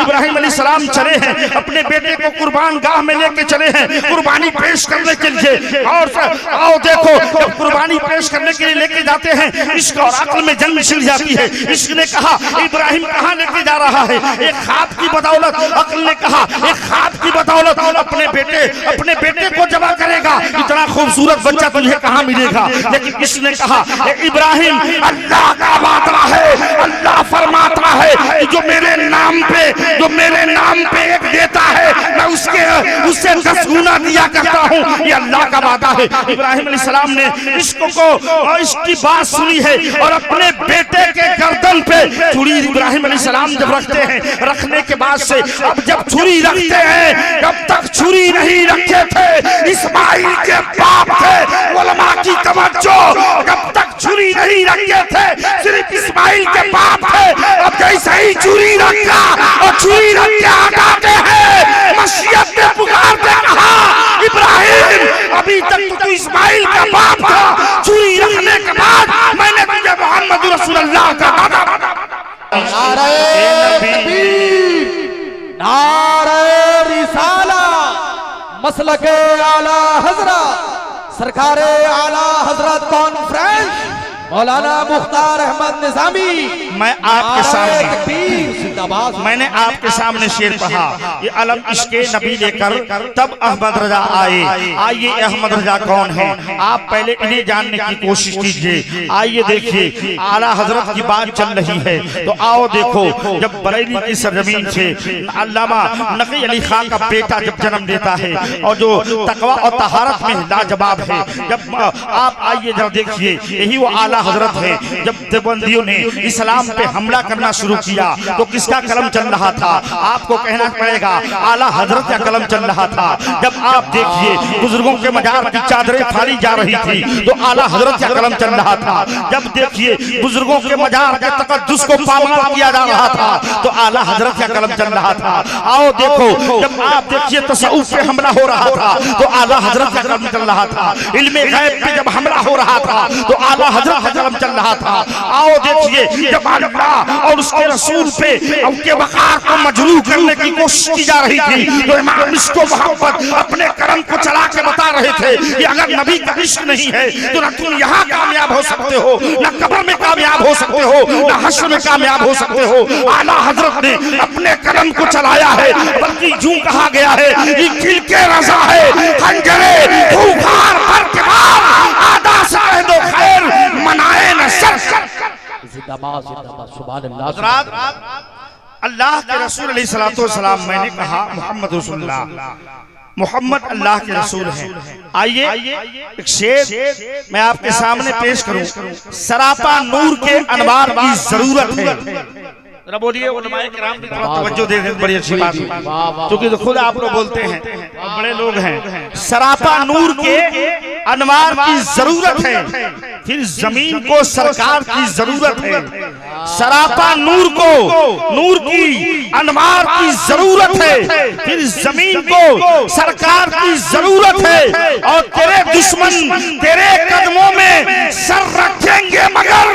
इब्राहिम अलैहिस्सलाम चले हैं, अपने बेटे को कुर्बान गाह में लेके चले हैं कुर्बानी पेश करने के लिए। और आओ देखो, जब कुर्बानी पेश करने के लिए लेके जाते हैं, इश्क और अक्ल में जंग छिड़ जाती है। इश्क ने कहा इब्राहिम कहाँ लेके जा रहा है, एक ख्वाब की बदौलत। अक्ल ने कहा एक ख्वाब की बदौलत अपने बेटे को जमा करेगा, इतना खूबसूरत बच्चा तुझे कहाँ मिलेगा। लेकिन इसने कहा इब्राहिम, अल्लाह का वादा है, अल्लाह फरमाता है कि जो मेरे नाम पे एक देता है मैं उससे 10 गुना दिया करता हूँ, ये अल्लाह का वादा है। इब्राहिम अलैहिस्सलाम ने इश्क को और इसकी बात सुनी है और अपने बेटे के गर्दन पे छुरी इब्राहिम अलैहिस्सलाम जब रखते हैं, रखने के बाद से अब जब छुरी रखते हैं, जब तक छुरी नहीं रखे थे इस्माइल के बाप थे, उलमा की तवज्जो, जब तक छुरी नहीं रखे थे सिर्फ इस्माइल के बाप थे। अब जैसे ही छुरी रखा और छुरी रख के हटाते हैं, मसीहत ने पुकारते कहा इब्राहिम अभी तक तो इस्माइल का बाप था, छुरी रखने के बाद मैंने तुझे मोहम्मद रसूलुल्लाह का वादा। नारे तकबीर, नारे रिसाला, मसलके आला हजरत, सरकारे आला हजरत कॉन्फ्रेंस मौलाना मुख्तार अहमद निजामी। मैं आपके सामने मैंने आपके सामने शेर पढ़ा, ये अलम इश्के नबी लेकर तब अहमद रजा आए। आइए अहमद रजा कौन है, आप पहले इन्हें जानने की कोशिश कीजिए। आइए देखिए, आला हजरत की बात चल रही है तो आओ देखो, जब बरेली की सरजमीन से अल्लामा नकी अली खान का बेटा जब जन्म देता है और जो तकवा और तहारत में लाजवाब है, जब आप आइए जब देखिए, यही वो आला हजरत है। जब देवबंदियों ने इस्लाम पे हमला करना शुरू किया तो किसका कलम चल रहा था, आपको कहना पड़ेगा आला हजरत का कलम चल रहा था। जब आप देखिए बुजुर्गों के मजार की चादरें फाड़ी जा रही थी तो आला हजरत का कलम चल रहा था। जब देखिए बुजुर्गों के मजार के तकद्दुस को पामाल किया जा रहा था तो आला हजरत का कलम चल रहा था। आओ देखो, जब आप देखिए तसव्वुफ पे हमला हो रहा था तो आला हजरत का कलम चल रहा था। इल्मे गैब पे जब हमला हो रहा था तो आला हजरत का कलम चल रहा था। आओ देखिए, जब अल्लाह और उसके रसूल पे उनके वक़ार को मजरूह करने की कोशिश की जा रही थी तो इमाम इश्क व मोहब्बत अपने कलम को चला के बता रहे थे कि अगर नबी का इश्क नहीं है तो न तुम यहाँ कामयाब हो सकते हो, न कब्र में कामयाब हो सकते हो, न हश्र में कामयाब हो सकते हो। आला हजरत ने अपने कलम को चलाया है, बल्कि यूं कहा गया है कि दिल के रजा है खंजरे खूंखार हर के बाद आदा शाहिद व खैर मनाए न सर। अल्लाह के रसूल अलैहिस्सलातु वस्सलाम, मैंने कहा मोहम्मद रसूलुल्लाह, मोहम्मद अल्लाह के रसूल हैं। आइए एक शेर मैं आपके सामने पेश करूं, सरापा नूर के अनवार की जरूरत है। जरा बोलिए, उलमाए किराम भी थोड़ा तवज्जो दे दें, बड़ी अच्छी बात है, क्योंकि तो खुद आप लोग बोलते हैं और बड़े लोग हैं। सरापा नूर के अनवार की जरूरत है, फिर जमीन को सरकार की जरूरत है। सरापा नूर को, नूर की अनवार की जरूरत है, फिर जमीन को सरकार की जरूरत है। और तेरे दुश्मन तेरे कदमों में सर रखेंगे मगर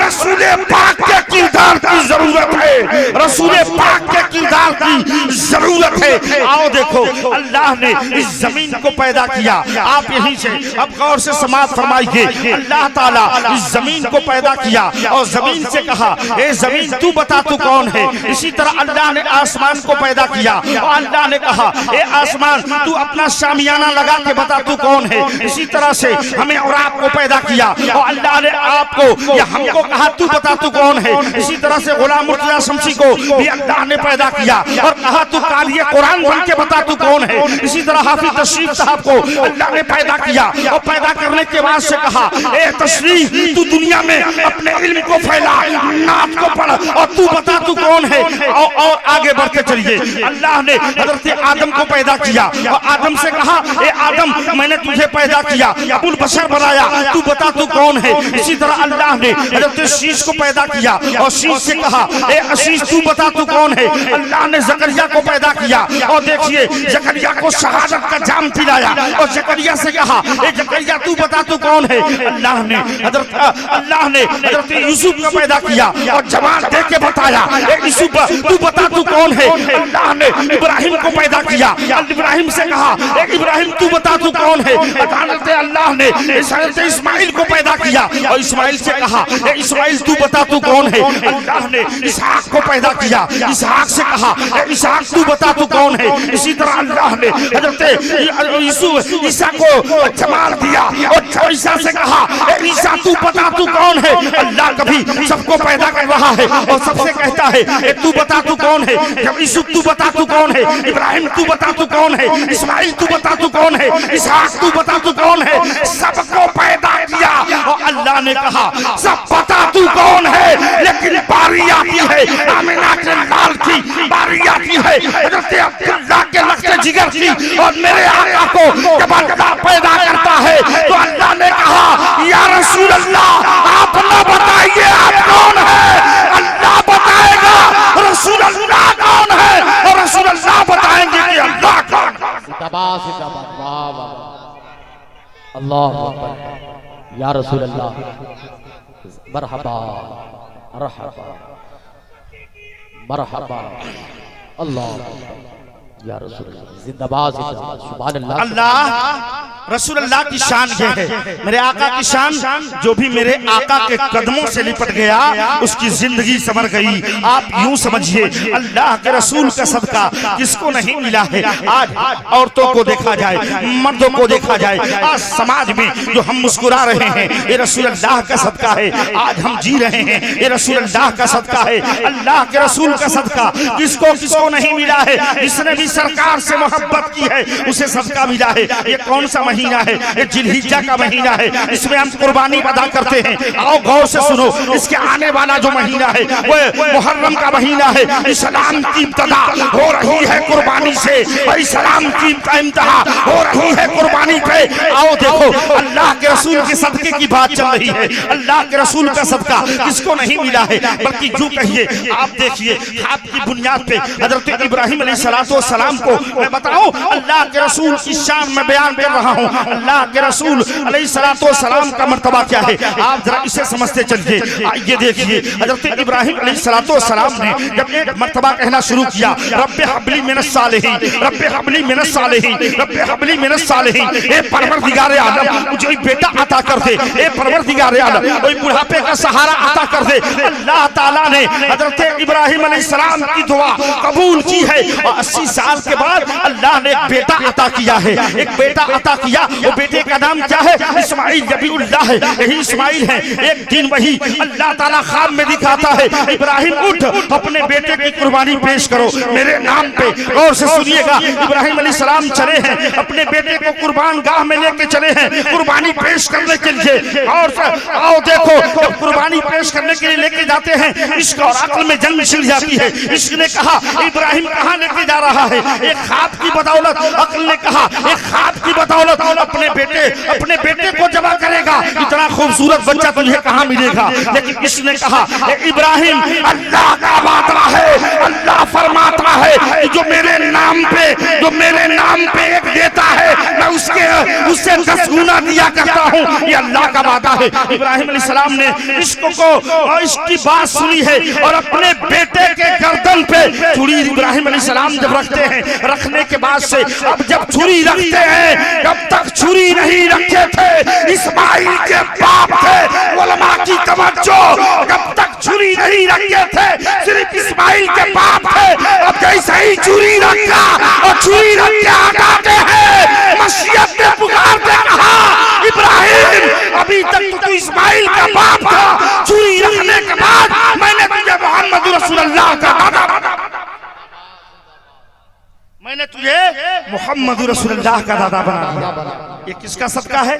रसूले पाक के किरदार की जरूरत है, रसूले पाक के किरदार की जरूरत है। आओ देखो, अल्लाह ने इस जमीन को पैदा किया। आप यहीं से अब गौर से समाप्त फरमाइए, अल्लाह ताला इस जमीन को पैदा किया और जमीन से कहा ए जमीन तू बता तू कौन है। इसी तरह अल्लाह ने आसमान को पैदा किया और अल्लाह ने कहा ए आसमान तू अपना शामियाना लगा के बता तू कौन है। इसी तरह से हमें और आपको पैदा किया और अल्लाह ने आपको या हमको कहा तू बता तू कौन है। इसी तरह से गुलाम मुर्तजा शमसी को भी अल्लाह ने पैदा किया और कहा तू कालिए कुरान बन के बता तू कौन है। इसी तरह हाफिज तशरीफ साहब को अल्लाह ने पैदा किया और पैदा करने के बाद से कहा ए तशरीफ तू दुनिया में अपने इल्म को फैला, नात को पढ़ और तू बता तू कौन है। और आगे बढ़ते चलिए, अल्लाह ने हजरत आदम को पैदा किया और आदम से कहा ए आदम मैंने तुझे पैदा किया, अबुल बशर बनाया, तू बता तू कौन है। इसी तरह अल्लाह ने हजरत शीश को पैदा किया और शीश से कहा ए शीश तू बता तू कौन है। अल्लाह ने जकरिया को पैदा किया और देखिए जकरिया को शहादत का जाम पिलाया और जकरिया से कहा ए जकरिया तू बता तू कौन है। अल्लाह ने हजरत यूसुफ को पैदा किया और जवान दे के बताया ए यूसुफ तू बता तू कौन है। अल्लाह ने इब्राहिम को पैदा किया, इब्राहिम से कहा ए इब्राहिम तू बता तू कौन है। अल्लाह ने हजरत इस्माइल को पैदा किया और इस्माइल से कहा ए इस्माइल तू बता तू कौन है। अल्लाह ने इसहाक को पैदा किया, इसहाक से कहा ए इसहाक तू बता तू कौन है। इसी तरह अल्लाह ने हजरत ईसा को जमाल दिया और ईसा से कहा ए ईसा तू बता तू कौन है। अल्लाह कभी सबको पैदा कर रहा है और सबसे कहता है ए तू बता तू कौन है। जब यूसुफ तू बता तू कौन है, इब्राहिम तू बता तू कौन है, इस्माइल तू बता तू कौन है, इसहाक तू बता तू कौन है, सबको पैदा किया और अल्लाह ने कहा सब बता तू कौन है। लेकिन बारी आती है आमिना के लाल की, बारी आती है हजरत अब्दुल्लाह के लफ्ज़े जिगर की और मेरे आका को जब अल्लाह पैदा करता है तो अल्लाह ने कहा या रसूल अल्लाह आप ना बताइए आप कौन है, अल्लाह बताएगा रसूल अल्लाह कौन है और रसूल अल्लाह बताएंगे कि अल्लाह कौन है। अल्लाह अकबर या रसूल अल्लाह मरहबा मरहबा मरहबा अल्लाह या रसूल अल्लाह जिंदाबाद जिंदाबाद सुभान अल्लाह। अल्लाह रसूल अल्लाह की शान ये है, मेरे आका की शान जो भी मेरे आका के कदमों से लिपट गया उसकी जिंदगी संवर गई। आप यूं समझिए अल्लाह के रसूल का सदका किसको नहीं मिला है। आज औरतों को देखा जाए, मर्दों को देखा जाए, आज समाज में जो हम मुस्कुरा रहे हैं ये रसूल अल्लाह का सदका है। आज हम जी रहे हैं ये रसूल अल्लाह का सदका है। अल्लाह के रसूल का सदका किसको किसको नहीं मिला है। जिसने भी सरकार से मोहब्बत की है उसे सदका मिला है। ये कौन सा महीना है, ये जिलहिज्जा का महीना है, इसमें हम कुर्बानी अदा करते हैं। आओ गौर से सुनो, इसके आने वाला जो महीना है वो मुहर्रम का महीना है। इस्लाम की इब्तिदा हो रही है कुर्बानी से और इस्लाम की इंतहा हो रही है कुर्बानी पे। आओ देखो अल्लाह के रसूल के सदके की बात चल रही है। अल्लाह के रसूल का सदका किसको नहीं मिला है, बल्कि जो कहिए आप देखिए खाब की बुनियाद पे हजरत इब्राहिम अलैहिस्सलाम को मैं बताऊं अल्लाह के रसूल की शान में बयान कर रहा हूं। अल्लाह के रसूल अलैहिस्सलाम का मर्तबा क्या है आप जरा इसे समझते चलिए। ये देखिए हजरत इब्राहिम अलैहिस्सलाम ने जब एक मर्तबा कहना शुरू किया रब्बे हबली मिनस सालिहीन, रब्बे हबली मिनस सालिहीन, रब्बे हबली मिनस सालिहीन, ए परवरदिगार आलम मुझे बेटा अता कर दे, ए परवरदिगार आलम कोई बुढ़ापे का सहारा अता कर दे। अल्लाह ताला ने हजरत इब्राहिम अलैहिस्सलाम की दुआ कबूल की है और 80 साल के बाद अल्लाह ने एक बेटा अता किया है। एक बेटा अता किया, वो बेटे का नाम क्या है, इस्माइल नबीउल्लाह है, यही इस्माइल है। एक दिन वही अल्लाह ताला ख्वाब में दिखाता है इब्राहिम उठ अपने बेटे की कुर्बानी पेश करो मेरे नाम पे। गौर से सुनिएगा इब्राहिम अलैहिस्सलाम चले हैं अपने बेटे को कुर्बान गाह में लेके चले हैं कुर्बानी पेश करने के लिए। और आओ देखो जब कुर्बानी पेश करने के लिए लेके जाते हैं इश्क और अक्ल में जंग छिड़ जाती है। इश्क ने कहा इब्राहिम कहाँ लेके जा रहा है, एक ख्वाब की बदौलत। अक्ल ने कहा एक ख्वाब की बदौलत अपने बेटे को जमा करेगा, इतना खूबसूरत बच्चा तुझे कहाँ मिलेगा। लेकिन इसने कहा इब्राहिम अल्लाह का वादा है, अल्लाह फरमाता है कि जो मेरे नाम पे एक देता है मैं उससे 10 गुना दिया करता हूँ, ये अल्लाह का वादा है। इब्राहिम अलैहिस्सलाम ने इश्क को और इसकी बात सुनी है और अपने बेटे के गर्दन पे छुरी इब्राहिम अलैहिस्सलाम जब रखते हैं, रखने के बाद से अब जब छुरी रखते हैं, जब तक छुरी नहीं रखे थे इस्माइल के बाप थे उलमा की तवज्जो, जब तक छुरी नहीं रखे थे सिर्फ इस्माइल के बाप थे। अब जैसे ही छुरी रखा और छुरी रख के हटाते हैं मशीयत ने पुकारते कहा इब्राहिम अभी तक तो इस्माइल का बाप था, छुरी रखने के बाद मैंने तुझे मोहम्मद रसूलुल्लाह का दादा, मैंने तुझे मोहम्मद रसूलुल्लाह का दादा बना दिया। ये किसका सदका है?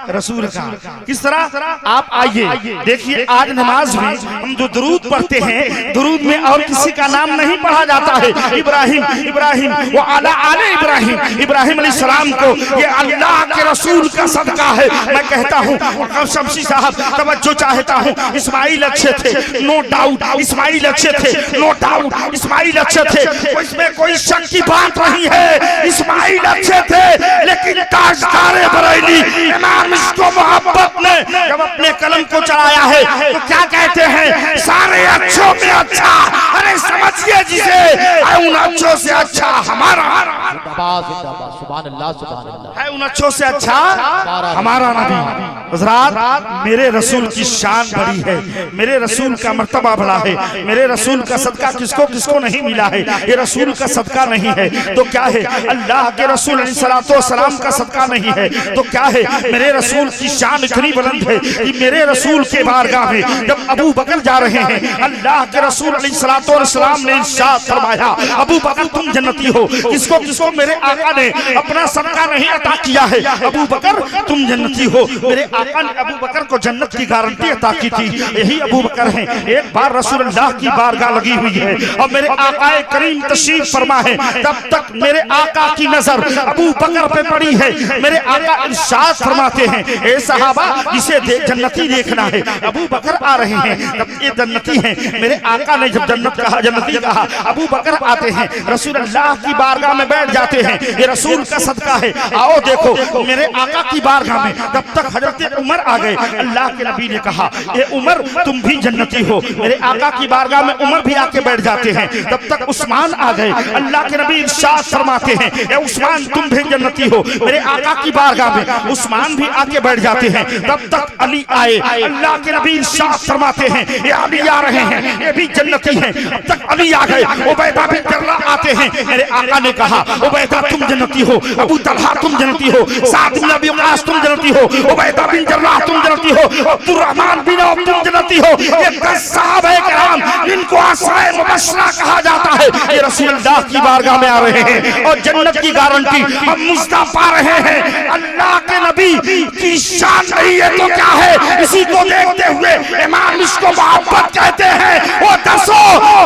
रसूल का। किस तरह? आप आइए देखिए, आज नमाज में हम जो दुरूद पढ़ते हैं, दुरूद में और किसी का नाम नहीं पढ़ा जाता है। इब्राहिम इब्राहिम व अला आले इब्राहिम, इब्राहिम अलैहिस्सलाम को ये अल्लाह के रसूल का सदका है। मैं कहता हूँ शमसी साहब तवज्जो चाहता हूँ, इस्माइल अच्छे थे, नो डाउट इस्माइल अच्छे थे, नो डाउट इस्माइल अच्छे थे, इसमें कोई शक की बात नहीं है। इस्माइल अच्छे थे, लेकिन ताजदार बरेली इमाम इसको मोहब्बत ने जब अपने कलम को चढ़ाया है तो क्या कहते हैं? सारे अच्छों में अच्छा। अरे समझिए जिसे, उन अच्छों से अच्छा हमारा है, उन अच्छों से अच्छा हमारा नबी। हज़रात, मेरे रसूल की शान बड़ी है, मेरे रसूल का मर्तबा बड़ा है, मेरे रसूल का सदका किसको किसको नहीं मिला है। ये रसूल का सदका नहीं है तो क्या है? अल्लाह के रसूल अलैहिस्सलातु वस्सलाम का सदका नहीं है तो क्या है? मेरे रसूल की शान इतनी बुलंद है कि मेरे रसूल के बारगाह में जब अबू बकर जा रहे हैं, अल्लाह के रसूल अलैहिस्सलातु वस्सलाम ने इरशाद फरमाया, अबू बकर तुम जन्नती हो। किसको किसको? मेरे आका ने अपना सदका नहीं अता किया है। अबू बकर तुम जन्नती हो। मेरे आका ने अबू बकर को जन्नत की गारंटी अता की थी। यही अबू बकर हैं। एक बार रसूलुल्लाह की बारगाह लगी हुई है और मेरे आका करीम तशरीफ फरमा है, तब तक मेरे आका की नजर अबू बकर पे पड़ी है। मेरे आका इरशाद फरमाते हैं, ए सहाबा इसे जन्नती देखना है। अबू बकर आ रहे हैं, तब ये जन्नती हैं। मेरे आका ने जब जन्नत कहा, जन्नती कहा, अबू बकर आते हैं, रसूलुल्लाह की बारगाह में बैठ जाते हैं। ये रसूल का सदका है। आओ देखो, मेरे आका की बारगाह में तब तक हजरत उमर आ गए। अल्लाह के नबी ने कहा, ए उमर तुम भी जन्नती हो। मेरे आका की बारगाह में उमर भी आके बैठ जाते हैं। तब तक उस्मान आ गए। अल्लाह के नबी इरशाद फरमाते हैं, ए उस्मान तुम भी जन्नती हो। मेरे आका की बारगाह में उस्मान भी आके बैठ जाते हैं। तब तक अली आए। अल्लाह के नबी इरशाद फरमाते हैं, ये अली आ रहे हैं, ये भी जन्नती हैं। तब तक अली आ गए। उबैदा बिन जर्राह आते हैं। मेरे आका ने कहा, उबैदा तुम जन्नती हो, अबू तलहा तुम जन्नती हो, साद बिन अबी वक़ास तुम जन्नती हो, उबैदा बिन जर्राह तुम जन्नती हो, अब्दुर्रहमान बिन औफ तुम जन्नती हो। ये 10 सहाबा किराम जिनको आशराए मुबश्शरा कहा जाता है, ये रसूलुल्लाह की बारगाह में आ रहे हैं और जन्नत की गारंटी हम मुस्तफा पा रहे हैं। अल्लाह के नबी की शान नहीं है तो क्या है? इसी को देखते हुए इमाम इसको मोहब्बत कहते हैं। वो 10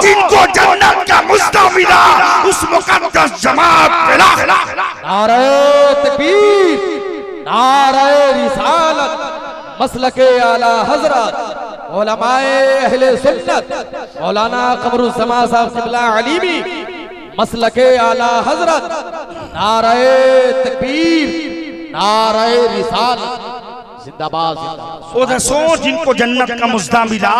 जिनको जन्नत का मुस्तफा मिला, उस मुकद्दस जमात पे नारे तकबीर, नारे रिसालत, मसलके आला हजरत उलमाए अहले सुन्नत मौलाना कमरुज़्ज़मा साहब क़िबला अलीमी, मसलके आला हजरत, नारे तकबीर, नारे रिसालत, जिंदाबाद वो 10 जिनको जन्नत का मुजदा मिला,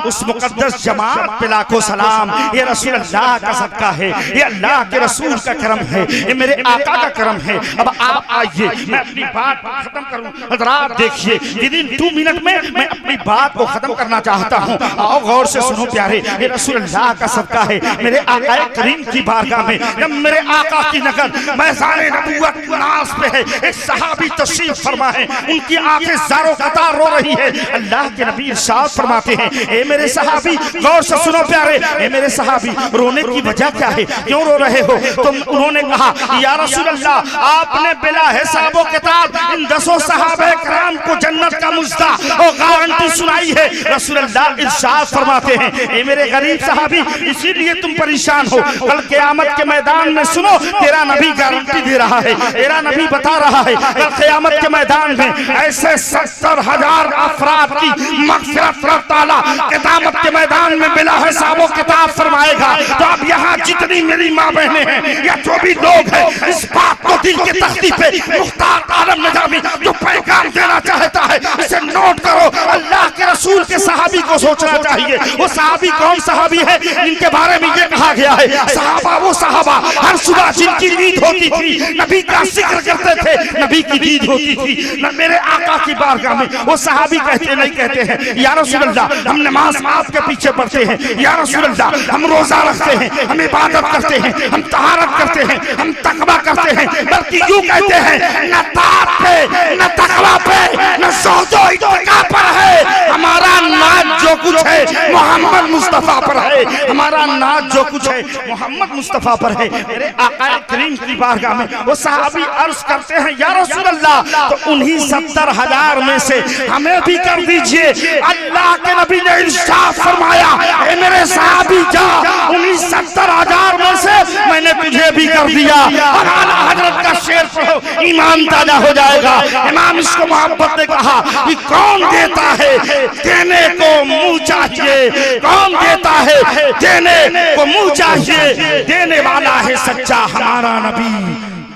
उस मुकद्दस जमात पे लाखों सलाम। ये रसूलुल्लाह का सदका है, ये अल्लाह के रसूल का करम है, ये मेरे आका का करम है। अब आप आइए, मैं अपनी बात खत्म करूं। हज़रात देखिए, विदिन 2 मिनट में मैं अपनी बात को खत्म करना चाहता हूं। आओ गौर से सुनो प्यारे, ये रसूलुल्लाह का सदका है। मेरे आका करीम की बारगाह में जब मेरे आका की नगर मैदान नबूवत नास पे है, एक सहाबी तशरीफ फरमा है, उनकी आंखें ज़ारो कतार रो रही है। अल्लाह के नबी इरशाद फरमाते हैं, ए मेरे सहाबी गौर से सुनो प्यारे, ए मेरे सहाबी रोने की वजह क्या है, क्यों रो रहे हो? तो उन्होंने कहा, या रसूल अल्लाह आपने बिला हिसाब व किताब इन 10 सहाबा किराम को जन्नत का मुजदा और गारंटी सुनाई है। रसूल अल्लाह इरशाद फरमाते हैं, ए मेरे गरीब सहाबी इसीलिए तुम परेशान हो। कल क़यामत के मैदान में सुनो, तेरा नबी गारंटी दे रहा है, तेरा नबी बता रहा है, कल क़यामत के मैदान में ऐसे 70,000 अफराद की मग़फ़िरत रब तआला क़यामत के मैदान में बिला हिसाबो किताब फरमाएगा। तो अब यहाँ जितनी मेरी माँ बहनें हैं या जो भी लोग हैं, इस बात को दिल की तख्ती पे मुख्तार आलम निज़ामी जो पैगाम देना चाहता है, इसे नोट करो। अल्लाह के रसूल के सहाबी को सोचना चाहिए। वो सहाबी कौन सहाबी है जिनके बारे में ये कहा गया है, सहाबा वो सहाबा हर सुबह जिनकी नींद होती थी नबी का जिक्र करते थे, नबी की नींद होती थी। मेरे आका की बारगाह में वो सहाबी कहते नहीं कहते हैं या रसूल अल्लाह हम नमाज आपके पीछे पढ़ते हैं, या रसूल अल्लाह हम रोजा रखते हैं, हम इबादत करते हैं, हम तहारत करते हैं, हम तकवा करते हैं, बल्कि यूं कहते हैं न ताप पे न तकवा पे न ज़ुहद इत्तिका पर है, हमारा नाज जो कुछ है मोहम्मद मुस्तफा पर है, हमारा नाज जो कुछ है मोहम्मद मुस्तफा पर है। मेरे आका करीम की बारगाह में वो सहाबी अर्ज करते हैं या रसूल अल्लाह तो उन्हीं 70,000 में से हमें भी कर दीजिए। अल्लाह के नबी ने इरशाद फरमाया ए मेरे सहाबी जा उन्हीं 70,000 में से मैंने तुझे भी कर दिया। और आला हजरत का शेर पढ़ो ईमान ताजा हो जाएगा। इमाम इसको मोहब्बत ने कहा कि कौन देता है देने को मुंह चाहिए, कौन देता है देने को मुंह चाहिए, देने वाला है सच्चा हमारा नबी,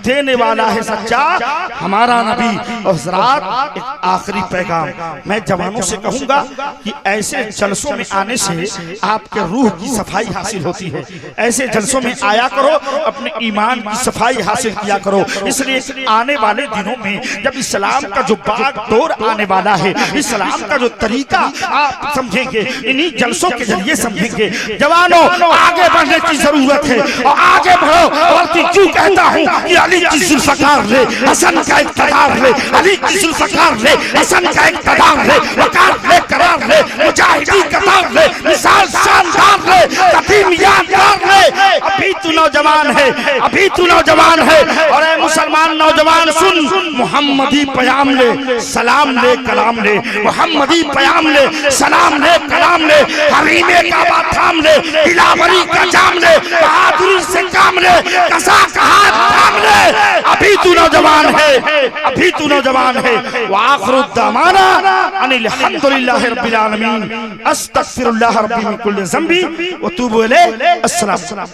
देने वाला है सच्चा हमारा नबी। और हज़रात एक आखिरी पैगाम मैं जवानों से कहूंगा कि ऐसे जलसों में आने से आपके रूह की सफाई हासिल होती है। ऐसे जलसों में आया करो, अपने ईमान की सफाई हासिल किया करो। इसलिए आने वाले दिनों में जब इस्लाम का जो बागडोर आने वाला है, इस्लाम का जो तरीका आप समझेंगे, इन्हीं जलसों के जरिए समझेंगे। जवानों आगे बढ़ने की जरूरत है और आगे बढ़ो। और क्यों कहता हूँ कि अली की जुल्फ़कार ले, हसन का इक़्तिदार ले, अली की जुल्फ़कार ले, हसन का इक़्तिदार ले, वक़ार ले, करार ले, मुजाहिदी कतार ले, मिसाल शानदार ले, कदीम यादगार ले। अभी तू नौजवान है, अभी तू नौजवान है। और ए मुसलमान नौजवान सुन, मोहम्मदी पयाम ले, सलाम ले, कलाम ले, मोहम्मदी पयाम ले, सलाम ले, कलाम ले, हरीमे का बात थाम ले, दिलावरी का जाम ले, बहादुरी से काम ले, कसा कहा थाम ले। अभी तू नौजवान है, अभी तू नौजवान है। वाखिरु दामाना अनिल हम्दुलिल्लाहि रब्बिल आलमीन, अस्तगफिरुल्लाह रब्बी मिन कुल्लि ज़ंबी व तूबु इलैहि। अस्सलाम।